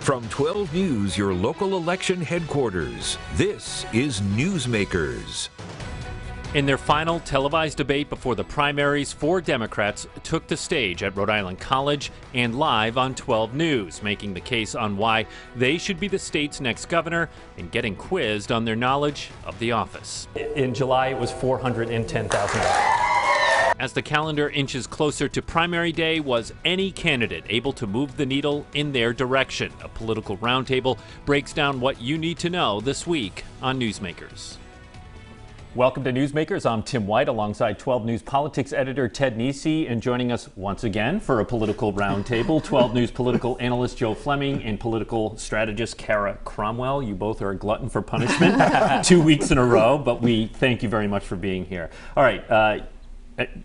From 12 News, your local election headquarters, this is Newsmakers. In their final televised debate before the primaries, 4 Democrats took the stage at Rhode Island College and live on 12 News, making the case on why they should be the state's next governor and getting quizzed on their knowledge of the office. In July, it was $410,000. As the calendar inches closer to primary day, was any candidate able to move the needle in their direction? A political roundtable breaks down what you need to know this week on Newsmakers. Welcome to Newsmakers. I'm Tim White alongside 12 News politics editor Ted Nesi, and joining us once again for a political roundtable, 12 News political analyst Joe Fleming and political strategist Kara Cromwell. You both are a glutton for punishment 2 weeks in a row, but we thank you very much for being here. All right.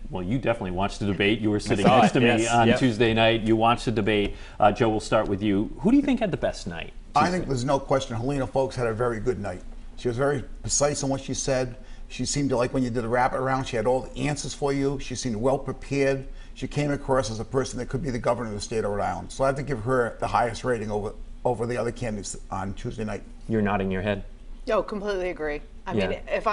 Well, you definitely watched the debate. You were sitting next to me on Tuesday night. You watched the debate. Joe, we'll start with you. Who do you think had the best night? I think there's no question Helena Foulkes had a very good night. She was very precise on what she said. She seemed to, like when you did the wrap around, she had all the answers for you. She seemed well prepared. She came across as a person that could be the governor of the state of Rhode Island. So I have to give her the highest rating over the other candidates on Tuesday night. You're nodding your head. Oh, completely agree. I mean, if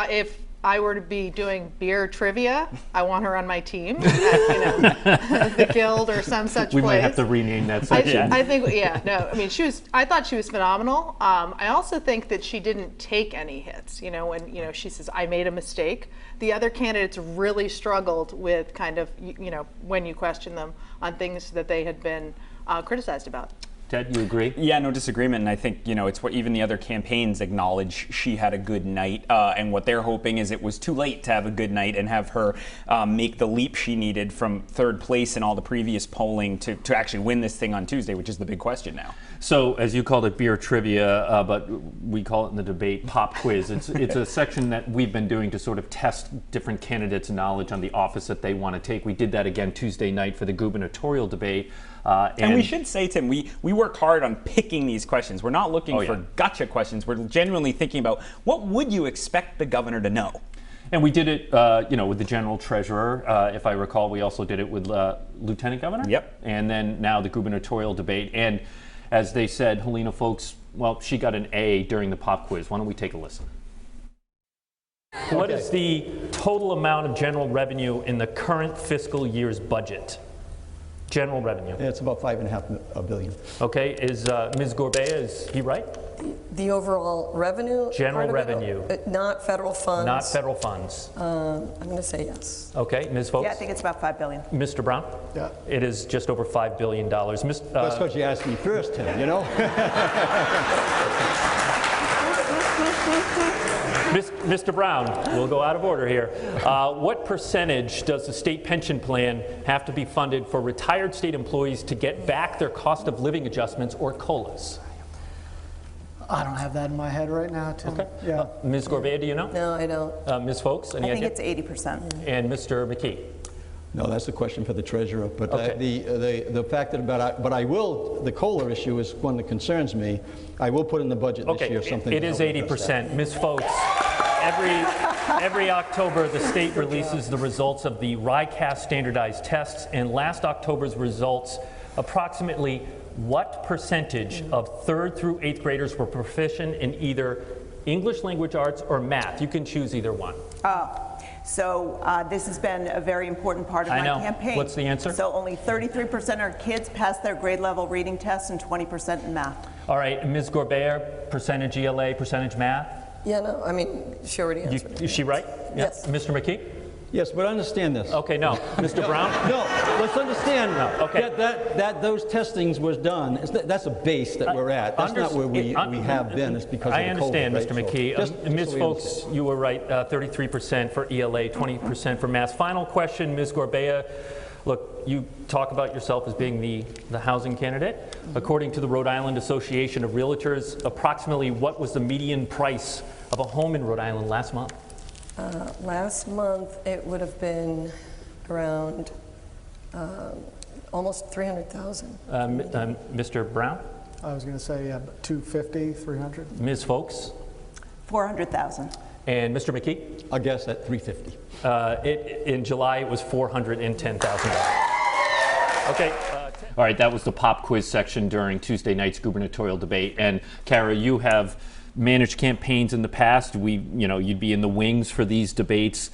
I were to be doing beer trivia, I want her on my team at, the Guild or some such place. We might have to rename that section. I think, I mean, I thought she was phenomenal. I also think that she didn't take any hits. When, she says, I made a mistake. The other candidates really struggled with kind of, when you question them on things that they had been criticized about. Ted, you agree? Yeah, no disagreement. And I think, it's what even the other campaigns acknowledge. She had a good night. And what they're hoping is it was too late to have a good night and have her make the leap she needed from third place in all the previous polling to actually win this thing on Tuesday, which is the big question now. So, as you called it, beer trivia, but we call it in the debate pop quiz. It's a section that we've been doing to sort of test different candidates' knowledge on the office that they want to take. We did that again Tuesday night for the gubernatorial debate. And we should say, Tim, we work hard on picking these questions. We're not looking for gotcha questions. We're genuinely thinking about what would you expect the governor to know? And we did it, with the general treasurer. If I recall, we also did it with lieutenant governor. Yep. And then now the gubernatorial debate. And as they said, Helena Foulkes, well, she got an A during the pop quiz. Why don't we take a listen? What is the total amount of general revenue in the current fiscal year's budget? General revenue. Yeah, it's about $5.5 billion. Okay, is Ms. Gorbea, is he right? The overall revenue? General revenue. Not federal funds? Not federal funds. I'm going to say yes. Okay, Ms. Foulkes? Yeah, I think it's about $5 billion. Mr. Brown? Yeah. It is just over $5 billion. That's because you asked me first, Tim, Mr. Brown, we'll go out of order here. What percentage does the state pension plan have to be funded for retired state employees to get back their cost of living adjustments or COLAs? I don't have that in my head right now, Tim. Okay. Yeah. Ms. Gorbea, do you know? No, I don't. Ms. Foulkes, any idea? I think it's 80%. And Mr. McKee? No, that's a question for the treasurer. But okay. The fact that the COLA issue is one that concerns me. I will put in the budget this year something. It is 80%. Ms. Foulkes, every October the state releases the results of the RICAS standardized tests, and last October's results, approximately what percentage of 3rd through 8th graders were proficient in either English language arts or math? You can choose either one. So this has been a very important part of my campaign. What's the answer? So only 33% of kids pass their grade level reading tests and 20% in math. All right, Ms. Gorbea, percentage ELA, percentage math? Yeah, no, I mean, she already answered. Is she right? Yes. Yeah. Mr. McKee? Yes, but understand this. Okay, no. Mr. Brown? No, let's understand okay. that those testings was done. That's a base that we're at. That's not where we have been. It's because of the COVID. I understand, right? Mr. McKee. Ms. Foulkes, you were right. 33% for ELA, 20% for math. Final question, Ms. Gorbea. Look, you talk about yourself as being the housing candidate. Mm-hmm. According to the Rhode Island Association of Realtors, approximately what was the median price of a home in Rhode Island last month? Last month, it would have been around almost $300,000. Mr. Brown? I was going to say 250, 300. Ms. Foulkes? 400,000. And Mr. McKee? I'll guess at 350. In July, it was $410,000. Okay. All right, that was the pop quiz section during Tuesday night's gubernatorial debate. And Kara, you have managed campaigns in the past. You'd be in the wings for these debates,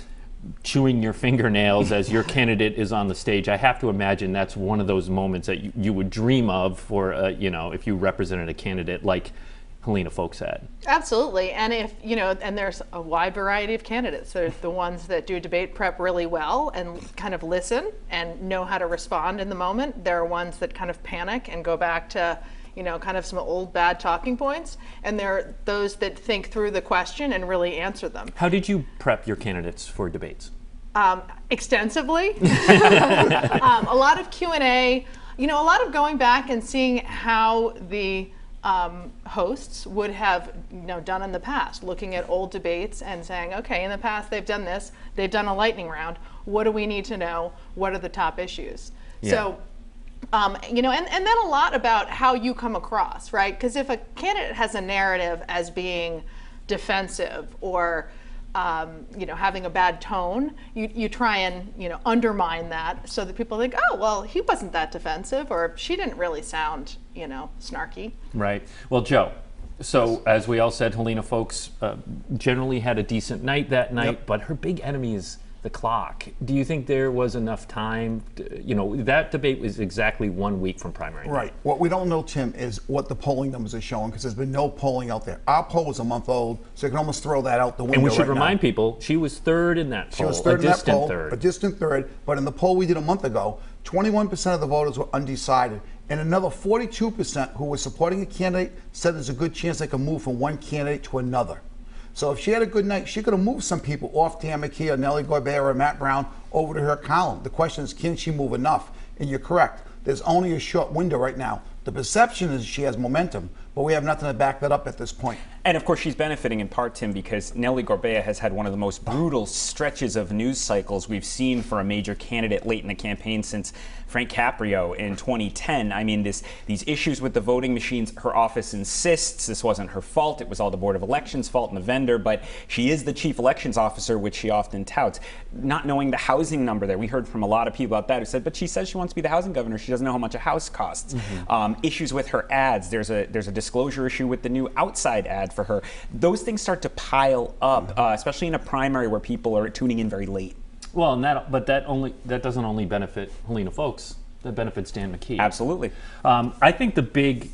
chewing your fingernails as your candidate is on the stage. I have to imagine that's one of those moments that you would dream of for, if you represented a candidate like Helena Foulkes had. Absolutely, and and there's a wide variety of candidates. There's the ones that do debate prep really well and kind of listen and know how to respond in the moment. There are ones that kind of panic and go back to, kind of some old bad talking points. And there are those that think through the question and really answer them. How did you prep your candidates for debates? Extensively. A lot of Q&A, a lot of going back and seeing how the hosts would have done in the past, looking at old debates and saying, okay, in the past they've done this, they've done a lightning round, what do we need to know, what are the top issues? Yeah. So and then a lot about how you come across, right? Because if a candidate has a narrative as being defensive or having a bad tone, you try and undermine that so that people think, oh, well, he wasn't that defensive, or she didn't really sound snarky. Right. Well, Joe, so as we all said, Helena Foulkes generally had a decent night that night, but her big enemy is the clock. Do you think there was enough time? That debate was exactly 1 week from primary night. Right. What we don't know, Tim, is what the polling numbers are showing, because there's been no polling out there. Our poll was a month old, so you can almost throw that out the window. And we should remind people, she was third in that poll. She was third in that poll, a distant third. But in the poll we did a month ago, 21% of the voters were undecided, and another 42% who were supporting a candidate said there's a good chance they can move from one candidate to another. So if she had a good night, she could have moved some people off Dan McKee or Nellie Gorbea or Matt Brown over to her column. The question is, can she move enough? And you're correct. There's only a short window right now. The perception is she has momentum, but we have nothing to back that up at this point. And of course, she's benefiting in part, Tim, because Nellie Gorbea has had one of the most brutal stretches of news cycles we've seen for a major candidate late in the campaign since Frank Caprio in 2010. I mean, these issues with the voting machines, her office insists this wasn't her fault. It was all the Board of Elections' fault and the vendor, but she is the chief elections officer, which she often touts. Not knowing the housing number there, we heard from a lot of people about that who said, but she says she wants to be the housing governor. She doesn't know how much a house costs. Issues with her ads. There's a disclosure issue with the new outside ad for her. Those things start to pile up, especially in a primary where people are tuning in very late. Well, that doesn't only benefit Helena Foulkes. That benefits Dan McKee. Absolutely. I think the big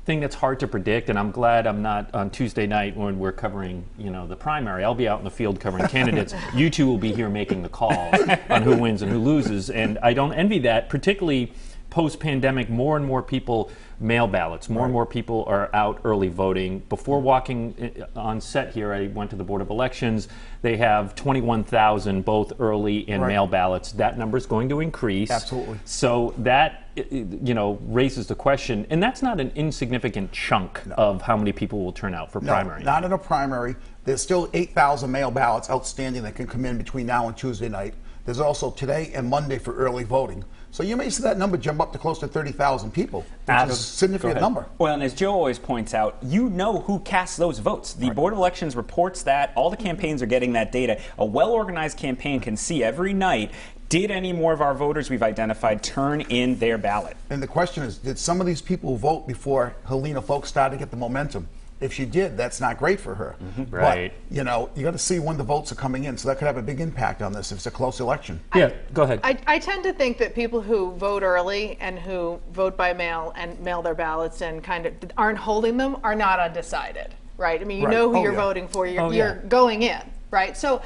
thing that's hard to predict, and I'm glad I'm not on Tuesday night when we're covering, the primary. I'll be out in the field covering candidates. You two will be here making the call on who wins and who loses, and I don't envy that, particularly post-pandemic. More and more people mail ballots. More and more people are out early voting. Before walking on set here, I went to the Board of Elections. They have 21,000 both early and mail ballots. That number is going to increase. Absolutely. So that raises the question, and that's not an insignificant chunk of how many people will turn out for primary. Not in a primary. There's still 8,000 mail ballots outstanding that can come in between now and Tuesday night. There's also today and Monday for early voting. So you may see that number jump up to close to 30,000 people, which is a significant number. Well, and as Joe always points out, you know who casts those votes. The Board of Elections reports that. All the campaigns are getting that data. A well-organized campaign can see every night, did any more of our voters we've identified turn in their ballot? And the question is, did some of these people vote before Helena Foulkes started to get the momentum? If she did, that's not great for her. Right. But, you got to see when the votes are coming in, so that could have a big impact on this if it's a close election. Yeah, go ahead. I tend to think that people who vote early and who vote by mail and mail their ballots and kind of aren't holding them are not undecided, right? I mean, you know who you're voting for. You're going in, right? So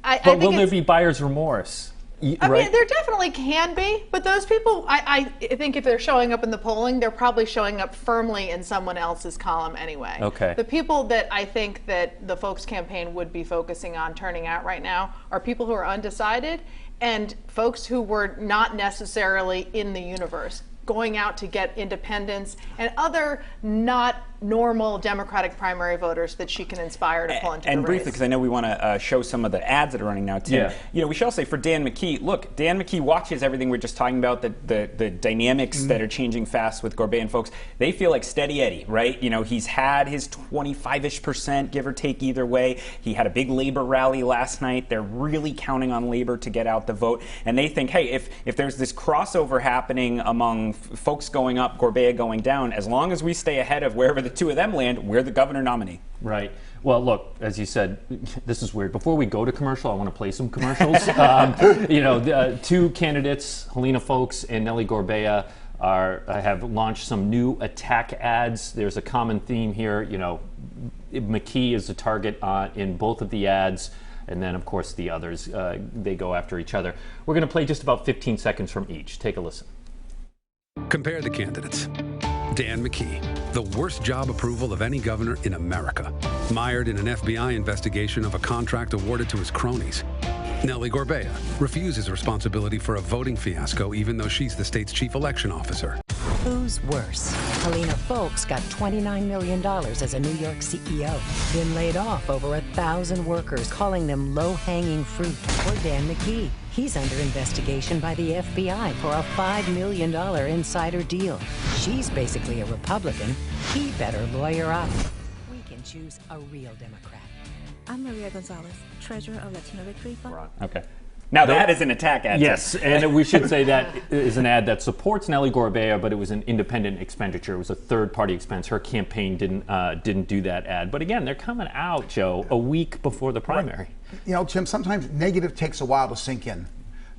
I think will there be buyer's remorse? I mean, there definitely can be, but those people, I think if they're showing up in the polling, they're probably showing up firmly in someone else's column anyway. Okay. The people that I think that the Foulkes campaign would be focusing on turning out right now are people who are undecided and folks who were not necessarily in the universe going out to get independents and other not normal Democratic primary voters that she can inspire to pull into the race. And briefly, because I know we want to show some of the ads that are running now, Tim. Yeah. We should also say for Dan McKee, look, Dan McKee watches everything we're just talking about, the dynamics that are changing fast with Gorbea and folks. They feel like steady Eddie, right? He's had his 25-ish%, give or take either way. He had a big labor rally last night. They're really counting on labor to get out the vote. And they think, hey, if there's this crossover happening among folks going up, Gorbea going down, as long as we stay ahead of wherever the two of them land, we're the governor nominee. Right. Well, look, as you said, this is weird. Before we go to commercial, I want to play some commercials. The two candidates, Helena Foulkes and Nellie Gorbea, have launched some new attack ads. There's a common theme here. McKee is the target in both of the ads. And then, of course, the others, they go after each other. We're going to play just about 15 seconds from each. Take a listen. Compare the candidates. Dan McKee, the worst job approval of any governor in America, mired in an FBI investigation of a contract awarded to his cronies. Nellie Gorbea refuses responsibility for a voting fiasco even though she's the state's chief election officer. Who's worse? Helena Foulkes got $29 million as a New York CEO, then laid off over 1,000 workers, calling them low-hanging fruit. Or Dan McKee. He's under investigation by the FBI for a $5 million insider deal. She's basically a Republican. He better lawyer up. We can choose a real Democrat. I'm Maria Gonzalez, treasurer of Latino Victory Fund. Okay. Now that is an attack ad. Yes, and we should say that is an ad that supports Nellie Gorbea, but it was an independent expenditure. It was a third-party expense. Her campaign didn't do that ad. But again, they're coming out, Joe, a week before the primary. Right. Tim, sometimes negative takes a while to sink in.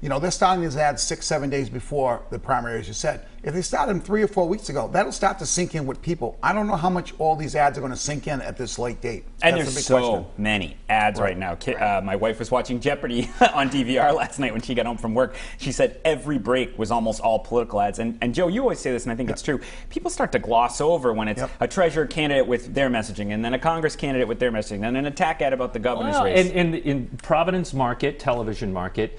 They're starting these ads 6-7 days before the primary, as you said. If they started them 3 or 4 weeks ago, that'll start to sink in with people. I don't know how much all these ads are going to sink in at this late date. And there's so many ads right now. My wife was watching Jeopardy on DVR last night when she got home from work. She said every break was almost all political ads. And Joe, you always say this, and I think it's true. People start to gloss over when it's a treasurer candidate with their messaging, and then a Congress candidate with their messaging, and an attack ad about the governor's race. And in Providence market, television market,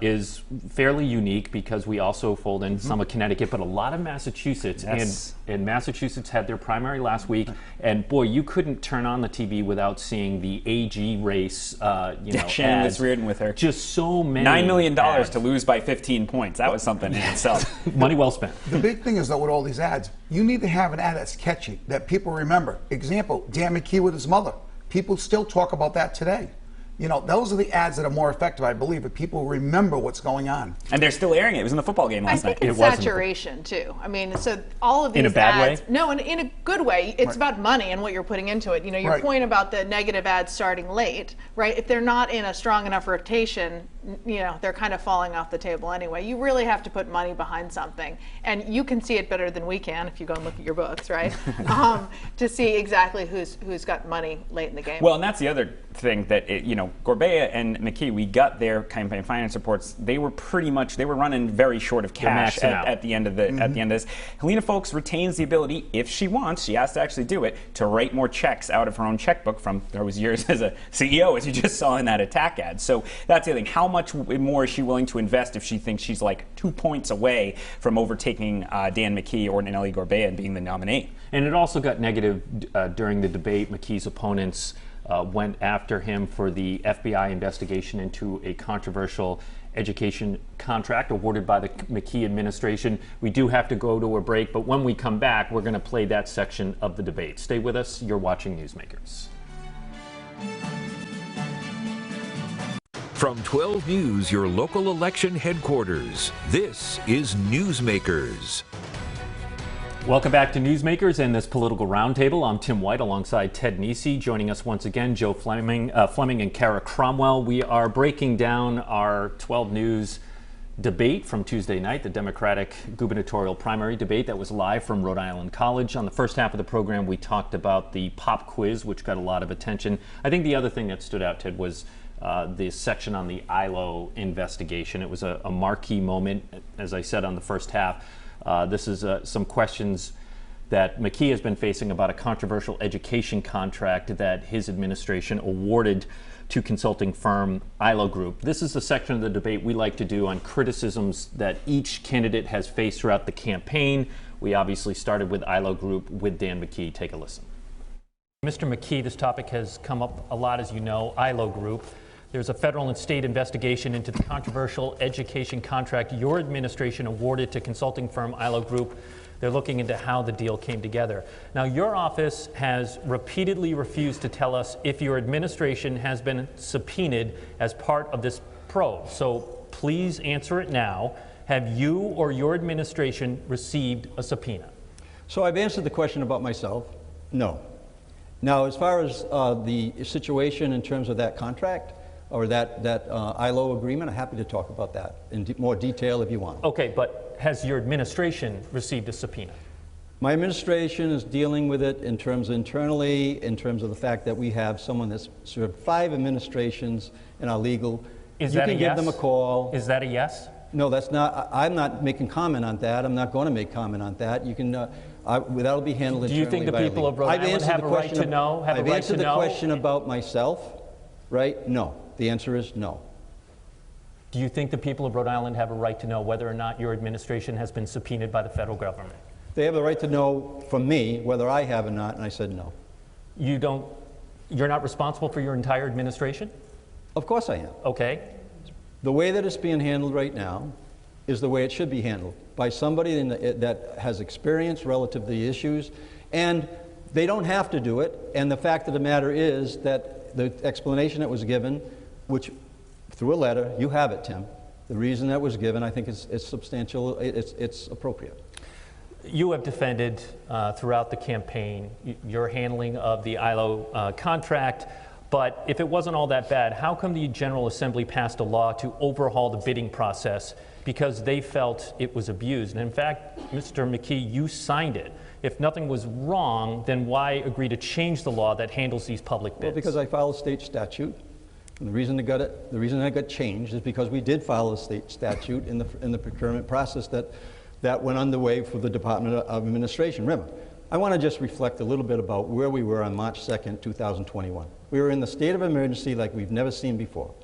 is fairly unique because we also fold in some of Connecticut, but a lot of Massachusetts. Yes. And Massachusetts had their primary last week, and boy, you couldn't turn on the TV without seeing the AG race. Shannon was Reardon with her. Just so many. $9 million to lose by 15 points. That was something in itself. Money well spent. The big thing is, though, with all these ads, you need to have an ad that's catchy, that people remember. Example, Dan McKee with his mother. People still talk about that today. Those are the ads that are more effective, I believe, if people remember what's going on. And they're still airing it. It was in the football game last night. I think it's saturation, too. I mean, so all of these ads... In a bad way? No, in a good way. It's about money and what you're putting into it. Your point about the negative ads starting late, right? If they're not in a strong enough rotation, they're kind of falling off the table anyway. You really have to put money behind something. And you can see it better than we can if you go and look at your books, right? To see exactly who's got money late in the game. Well, and that's the other thing that, Gorbea and McKee, we got their campaign finance reports. They were running very short of cash at the end of this. Helena Foulkes retains the ability, if she wants, she has to actually do it, to write more checks out of her own checkbook from those years as a CEO, as you just saw in that attack ad. So that's the other thing. How much more is she willing to invest if she thinks she's like 2 points away from overtaking Dan McKee or Nellie Gorbea and being the nominee? And it also got negative during the debate. McKee's opponents went after him for the FBI investigation into a controversial education contract awarded by the McKee administration. We do have to go to a break, but when we come back, we're going to play that section of the debate. Stay with us. You're watching Newsmakers. From 12 News, your local election headquarters, this is Newsmakers. Welcome back to Newsmakers and this political roundtable. I'm Tim White alongside Ted Nesi. Joining us once again, Joe Fleming and Kara Cromwell. We are breaking down our 12 News debate from Tuesday night, the Democratic gubernatorial primary debate that was live from Rhode Island College. On the first half of the program, we talked about the pop quiz, which got a lot of attention. I think the other thing that stood out, Ted, was the section on the ILO investigation. It was a marquee moment, as I said on the first half. This is some questions that McKee has been facing about a controversial education contract that his administration awarded to consulting firm ILO Group. This is the section of the debate we like to do on criticisms that each candidate has faced throughout the campaign. We obviously started with ILO Group with Dan McKee. Take a listen. Mr. McKee, this topic has come up a lot, as you know, ILO Group. There's a federal and state investigation into the controversial education contract your administration awarded to consulting firm ILO Group. They're looking into how the deal came together. Now, your office has repeatedly refused to tell us if your administration has been subpoenaed as part of this probe. So please answer it now. Have you or your administration received a subpoena? So I've answered the question about myself. No. Now, as far as the situation in terms of that contract or that ILO agreement, I'm happy to talk about that in more detail if you want. Okay, but has your administration received a subpoena? My administration is dealing with it in terms internally, in terms of the fact that we have someone that's served 5 administrations in our legal. Is that a yes? You can give them a call. Is that a yes? No, that's not. I'm not making comment on that. I'm not going to make comment on that. You can. That'll be handled internally. Do you think the people of Rhode Island have a right to know? I've answered the question about myself, right? No. The answer is no. Do you think the people of Rhode Island have a right to know whether or not your administration has been subpoenaed by the federal government? They have a right to know from me whether I have or not, and I said no. You're not responsible for your entire administration? Of course I am. Okay. The way that it's being handled right now is the way it should be handled, by somebody that has experience relative to the issues, and they don't have to do it. And the fact of the matter is that the explanation that was given, which through a letter, you have it, Tim, the reason that was given, I think is substantial, it's appropriate. You have defended throughout the campaign your handling of the ILO contract. But if it wasn't all that bad, how come the General Assembly passed a law to overhaul the bidding process? Because they felt it was abused. And in fact, Mr. McKee, you signed it. If nothing was wrong, then why agree to change the law that handles these public bids? Well, because I filed a state statute. And the reason that got changed is because we did file a state statute in the procurement process that went underway for the Department of Administration. Remember, I want to just reflect a little bit about where we were on March 2nd, 2021. We were in the state of emergency like we've never seen before.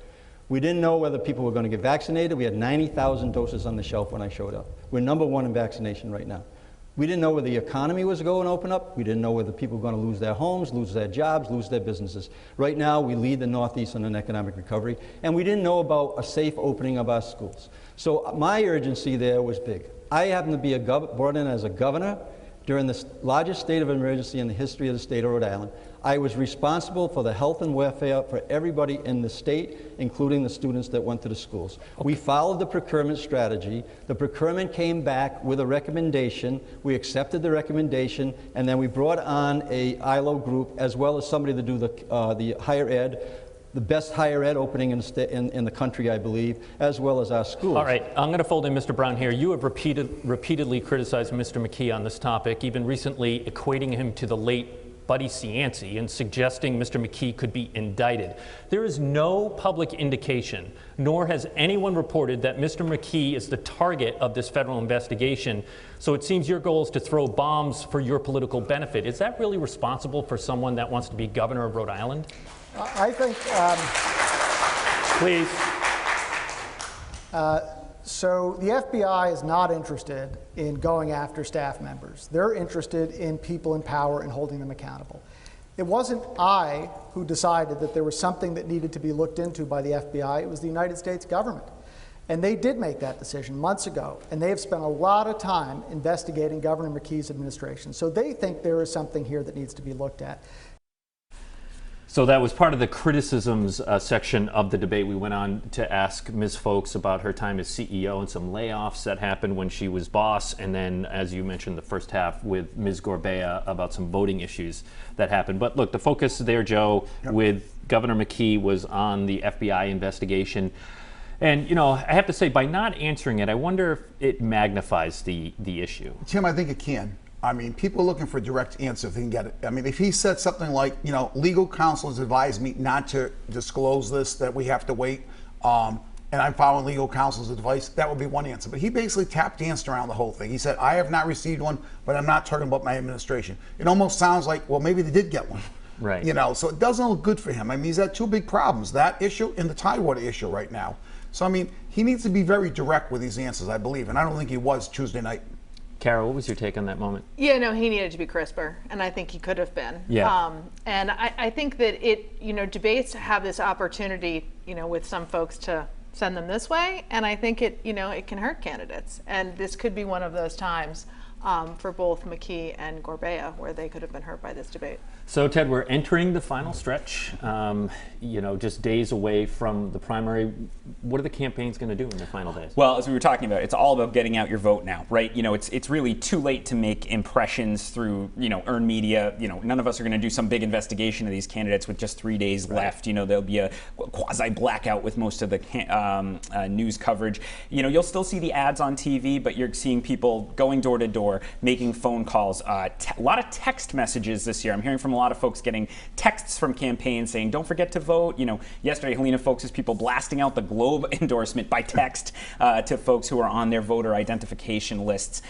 We didn't know whether people were going to get vaccinated. We had 90,000 doses on the shelf when I showed up. We're #1 in vaccination right now. We didn't know whether the economy was going to open up. We didn't know whether people were going to lose their homes, lose their jobs, lose their businesses. Right now, we lead the Northeast in an economic recovery, and we didn't know about a safe opening of our schools. So my urgency there was big. I happen to be brought in as a governor during the largest state of emergency in the history of the state of Rhode Island. I was responsible for the health and welfare for everybody in the state, including the students that went to the schools. Okay. We followed the procurement strategy. The procurement came back with a recommendation. We accepted the recommendation, and then we brought on a ILO group as well as somebody to do the higher ed, the best higher ed opening in the country, I believe, as well as our schools. All right, I'm going to fold in Mr. Brown here. You have repeatedly criticized Mr. McKee on this topic, even recently equating him to the late Buddy Cianci and suggesting Mr. McKee could be indicted. There is no public indication, nor has anyone reported that Mr. McKee is the target of this federal investigation. So it seems your goal is to throw bombs for your political benefit. Is that really responsible for someone that wants to be governor of Rhode Island? I think. Please. So the FBI is not interested in going after staff members. They're interested in people in power and holding them accountable. It wasn't I who decided that there was something that needed to be looked into by the FBI. It was the United States government. And they did make that decision months ago. And they have spent a lot of time investigating Governor McKee's administration. So they think there is something here that needs to be looked at. So that was part of the criticisms section of the debate. We went on to ask Ms. Folks about her time as CEO and some layoffs that happened when she was boss. And then, as you mentioned, the first half with Ms. Gorbea about some voting issues that happened. But look, the focus there, Joe, with Governor McKee was on the FBI investigation. And, you know, I have to say, by not answering it, I wonder if it magnifies the issue. Tim, I think it can. I mean, people are looking for a direct answer if they can get it. I mean, if he said something like, you know, legal counsel has advised me not to disclose this, that we have to wait, and I'm following legal counsel's advice, that would be one answer. But he basically tap danced around the whole thing. He said, I have not received one, but I'm not talking about my administration. It almost sounds like, well, maybe they did get one. Right. You know, so it doesn't look good for him. I mean, he's had two big problems, that issue and the Tidewater issue right now. So, I mean, he needs to be very direct with these answers, I believe, and I don't think he was Tuesday night. Carol, what was your take on that moment? Yeah, no, he needed to be crisper, and I think he could have been. Yeah. And I think that debates have this opportunity, with some folks to send them this way, and I think it can hurt candidates. And this could be one of those times for both McKee and Gorbea where they could have been hurt by this debate. So, Ted, we're entering the final stretch, just days away from the primary. What are the campaigns going to do in the final days? Well, as we were talking about, it's all about getting out your vote now, right? It's really too late to make impressions through, earned media. None of us are going to do some big investigation of these candidates with just 3 days left. There'll be a quasi-blackout with most of the news coverage. You'll still see the ads on TV, but you're seeing people going door to door, making phone calls. A lot of text messages this year. I'm hearing from a lot of folks getting texts from campaigns saying, don't forget to vote. Yesterday, Helena Folks' people blasting out the Globe endorsement by text to folks who are on their voter identification lists.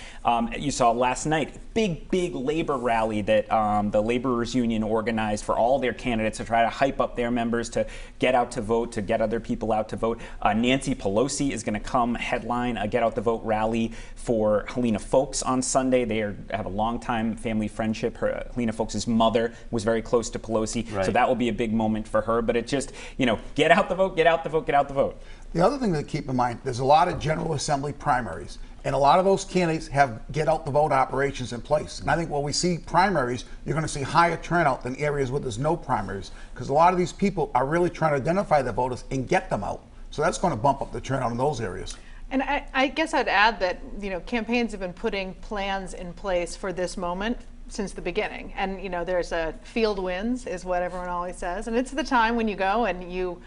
You saw last night, big labor rally that the Laborers Union organized for all their candidates to try to hype up their members to get out to vote, to get other people out to vote. Nancy Pelosi is going to come headline a Get Out the Vote rally for Helena Folks on Sunday. They have a long-time family friendship. Helena Folks' mother was very close to Pelosi, right. So that will be a big moment for her. But it just, get out the vote, get out the vote, get out the vote. The other thing to keep in mind, there's a lot of General Assembly primaries, and a lot of those candidates have get out the vote operations in place. And I think when we see primaries, you're going to see higher turnout than areas where there's no primaries, because a lot of these people are really trying to identify their voters and get them out. So that's going to bump up the turnout in those areas. And I guess I'd add that campaigns have been putting plans in place for this moment since the beginning. And there's a field wins is what everyone always says, and it's the time when you go and you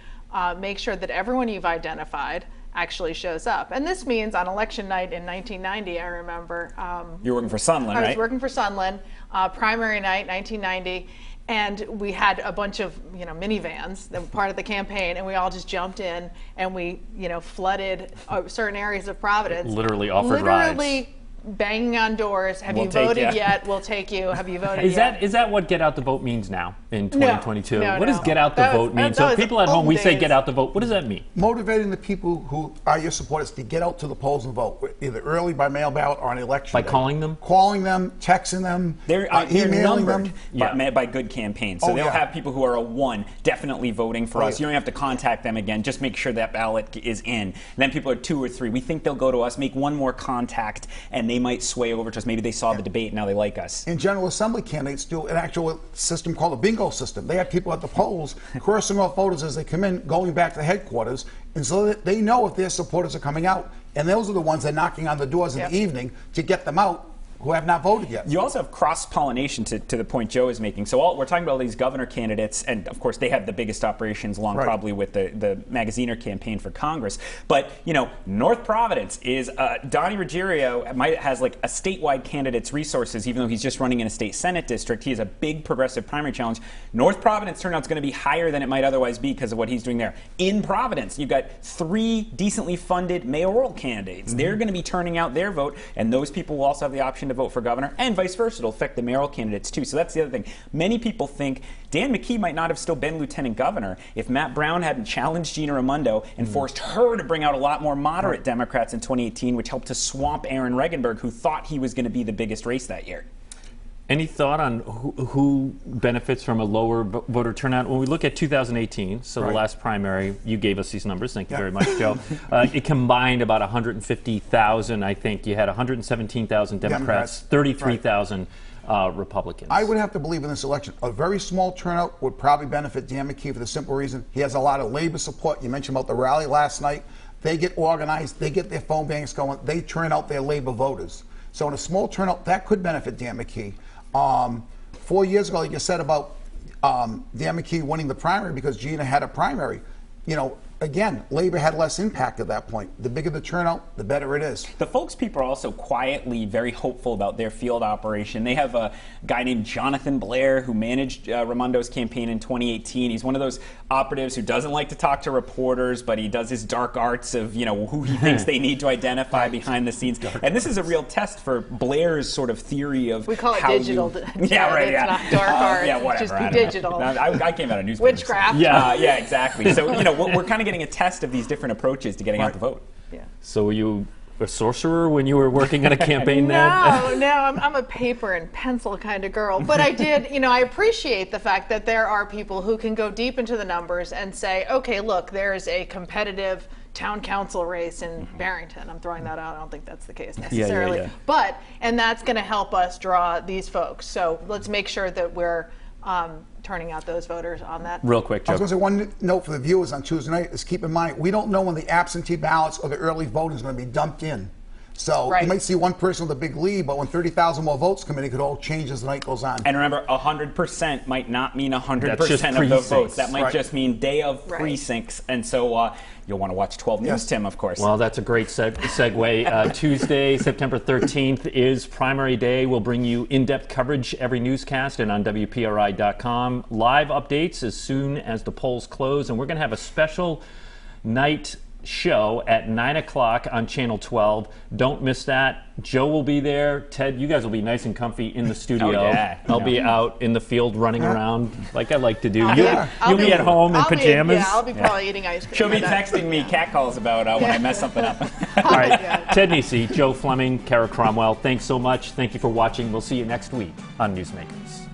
make sure that everyone you've identified actually shows up. And this means on election night in 1990, I remember. You were working for Sunland, right? I was working for Sunland, primary night, 1990. And we had a bunch of minivans that were part of the campaign, and we all just jumped in and we flooded certain areas of Providence. Literally offered rides. Banging on doors. Have you voted yet? We'll take you. Have you voted yet? Is that what get out the vote means now in 2022? No, what does get out the vote mean? So people at home, we say get out the vote. What does that mean? Motivating the people who are your supporters to get out to the polls and vote, either early by mail ballot or on election day. Calling them? Calling them, texting them, they're emailing them. By good campaigns. So they'll have people who are a 1 definitely voting for us. You don't have to contact them again. Just make sure that ballot is in. And then people are 2 or 3. We think they'll go to us, make one more contact, and they might sway over to us. Maybe they saw the debate, now they like us. And General Assembly candidates do an actual system called a bingo system. They have people at the polls crossing off voters as they come in, going back to headquarters, and so that they know if their supporters are coming out. And those are the ones that are knocking on the doors in the evening to get them out who have not voted yet. You also have cross-pollination to the point Joe is making. So we're talking about all these governor candidates, and of course they have the biggest operations along probably with the Magaziner campaign for Congress. But, North Providence is, Donnie Ruggiero has like a statewide candidate's resources, even though he's just running in a state Senate district. He has a big progressive primary challenge. North Providence turnout's going to be higher than it might otherwise be because of what he's doing there. In Providence, you've got 3 decently funded mayoral candidates. Mm-hmm. They're going to be turning out their vote, and those people will also have the option to vote for governor, and vice versa. It'll affect the mayoral candidates too. So that's the other thing. Many people think Dan McKee might not have still been lieutenant governor if Matt Brown hadn't challenged Gina Raimondo and forced her to bring out a lot more moderate Democrats in 2018, which helped to swamp Aaron Regenberg, who thought he was going to be the biggest race that year. Any thought on who benefits from a lower voter turnout? When we look at 2018, so the last primary, you gave us these numbers. Thank you very much, Joe. It combined about 150,000, I think. You had 117,000 Democrats, 33,000 Republicans. I would have to believe in this election. A very small turnout would probably benefit Dan McKee for the simple reason he has a lot of labor support. You mentioned about the rally last night. They get organized. They get their phone banks going. They turn out their labor voters. So in a small turnout, that could benefit Dan McKee. 4 years ago, like you said about Dan McKee winning the primary because Gina had a primary. again, labor had less impact at that point. The bigger the turnout, the better it is. The folks people are also quietly very hopeful about their field operation. They have a guy named Jonathan Blair who managed Raimondo's campaign in 2018. He's one of those operatives who doesn't like to talk to reporters, but he does his dark arts of, you know, who he thinks they need to identify behind the scenes. And this is a real test for Blair's sort of theory of we call it how digital. Yeah, right. It's not dark art. Yeah, whatever. Just be digital. I came out of newspapers. Witchcraft. Yeah, exactly. So, you know, we're kind of getting a test of these different approaches to getting out the vote. Yeah. So were you a sorcerer when you were working on a campaign then? No, I'm a paper and pencil kind of girl. But I did, you know, I appreciate the fact that there are people who can go deep into the numbers and say, okay, look, there's a competitive town council race in Barrington. I'm throwing that out. I don't think that's the case necessarily. Yeah. But, and that's going to help us draw these folks. So let's make sure that we're turning out those voters on that. Real quick, Joe. I was going to say one note for the viewers on Tuesday night is keep in mind, we don't know when the absentee ballots or the early voting is going to be dumped in. So you might see one person with a big lead, but when 30,000 more votes come in, it could all change as the night goes on. And remember, 100% might not mean 100% of the precincts. votes. That might just mean day of precincts. And so you'll want to watch 12 News, Tim, of course. Well, that's a great segue. Tuesday, September 13th is primary day. We'll bring you in-depth coverage every newscast and on WPRI.com. Live updates as soon as the polls close. And we're going to have a special night show at 9 o'clock on Channel 12. Don't miss that. Joe will be there. Ted, you guys will be nice and comfy in the studio. I'll be out in the field running around like I like to do. You'll be at home in pajamas. I'll be probably eating ice cream. She'll be texting me catcalls about when I mess something up. All right. Ted Nesi, Joe Fleming, Kara Cromwell, thanks so much. Thank you for watching. We'll see you next week on Newsmakers.